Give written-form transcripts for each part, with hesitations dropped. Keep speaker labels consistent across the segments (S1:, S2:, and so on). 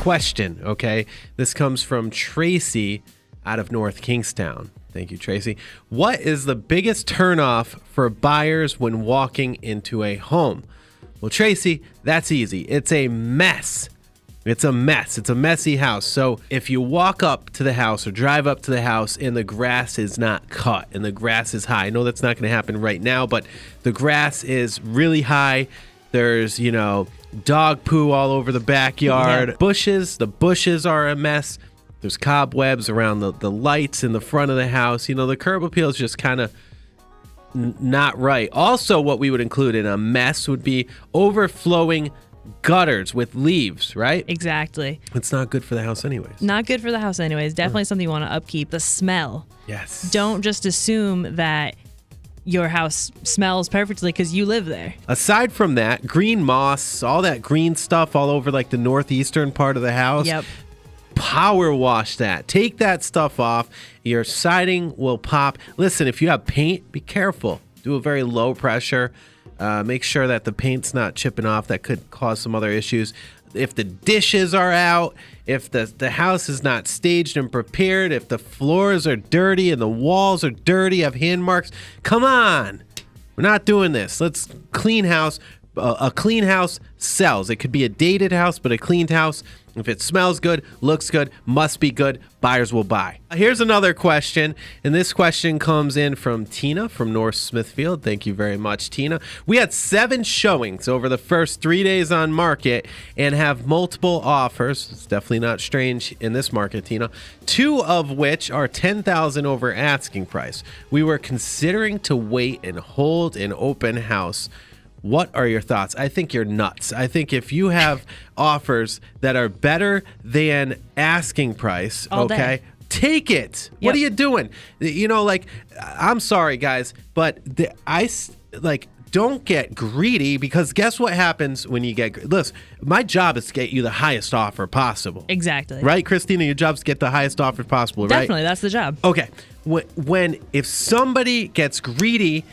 S1: question, okay? This comes from Tracy out of North Kingstown. Thank you, Tracy. What is the biggest turnoff for buyers when walking into a home? Well, Tracy, that's easy. It's a mess. It's a mess. It's a messy house. So if you walk up to the house or drive up to the house and the grass is not cut and the grass is high, I know that's not going to happen right now, but the grass is really high. There's, dog poo all over the backyard. Yeah. Bushes, the bushes are a mess. There's cobwebs around the lights in the front of the house. The curb appeal is just kind of not right. Also, what we would include in a mess would be overflowing gutters with leaves, right?
S2: Exactly.
S1: It's not good for the house anyways.
S2: Not good for the house anyways. Definitely something you want to upkeep. The smell.
S1: Yes.
S2: Don't just assume that your house smells perfectly because you live there.
S1: Aside from that, green moss, all that green stuff all over like the northeastern part of the house.
S2: Yep.
S1: Power wash that. Take that stuff off. Your siding will pop. Listen, if you have paint, be careful. Do a very low pressure. Make sure that the paint's not chipping off. That could cause some other issues. If the dishes are out, if the house is not staged and prepared, if the floors are dirty and the walls are dirty, have hand marks, come on. We're not doing this. Let's clean house. A clean house sells. It could be a dated house, but a cleaned house, if it smells good, looks good, must be good, buyers will buy. Here's another question, and this question comes in from Tina from North Smithfield. Thank you very much, Tina. We had 7 showings over the first 3 days on market and have multiple offers. It's definitely not strange in this market, Tina. 2 of which are $10,000 over asking price. We were considering to wait and hold an open house. What are your thoughts? I think you're nuts. I think if you have offers that are better than asking price, okay, take it. Yep. What are you doing? I'm sorry, guys, but don't get greedy, because guess what happens when you get greedy? Listen, my job is to get you the highest offer possible.
S2: Exactly.
S1: Right, Christina? Your job is to get the highest offer possible, right?
S2: Definitely, that's the job.
S1: Okay. If somebody gets greedy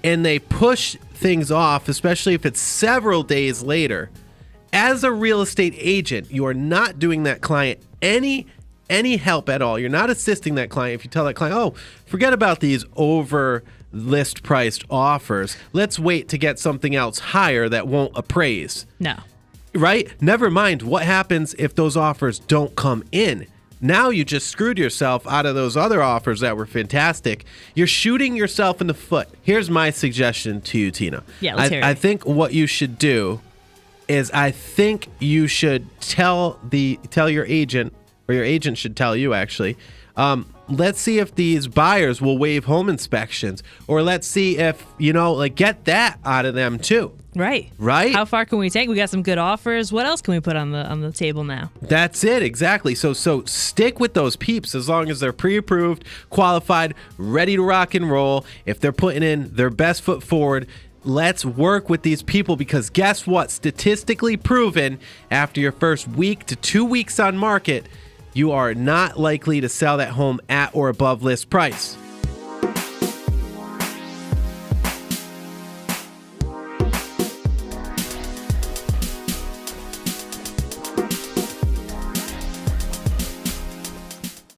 S1: and they push things off, especially if it's several days later, as a real estate agent, you are not doing that client any help at all. You're not assisting that client if you tell that client, oh, forget about these over list priced offers. Let's wait to get something else higher that won't appraise.
S2: No.
S1: Right? Never mind what happens if those offers don't come in. Now you just screwed yourself out of those other offers that were fantastic. You're shooting yourself in the foot. Here's my suggestion to you, Tina.
S2: Yeah, let's hear it.
S1: I think what you should do is you should tell your agent, or your agent should tell you actually, let's see if these buyers will waive home inspections, or let's see if, get that out of them too.
S2: Right. How far can we take? We got some good offers. What else can we put on the table now? That's
S1: it, exactly. So stick with those peeps as long as they're pre-approved, qualified, ready to rock and roll. If they're putting in their best foot forward, let's work with these people, because guess what? Statistically proven, after your first week to 2 weeks on market, you are not likely to sell that home at or above list price.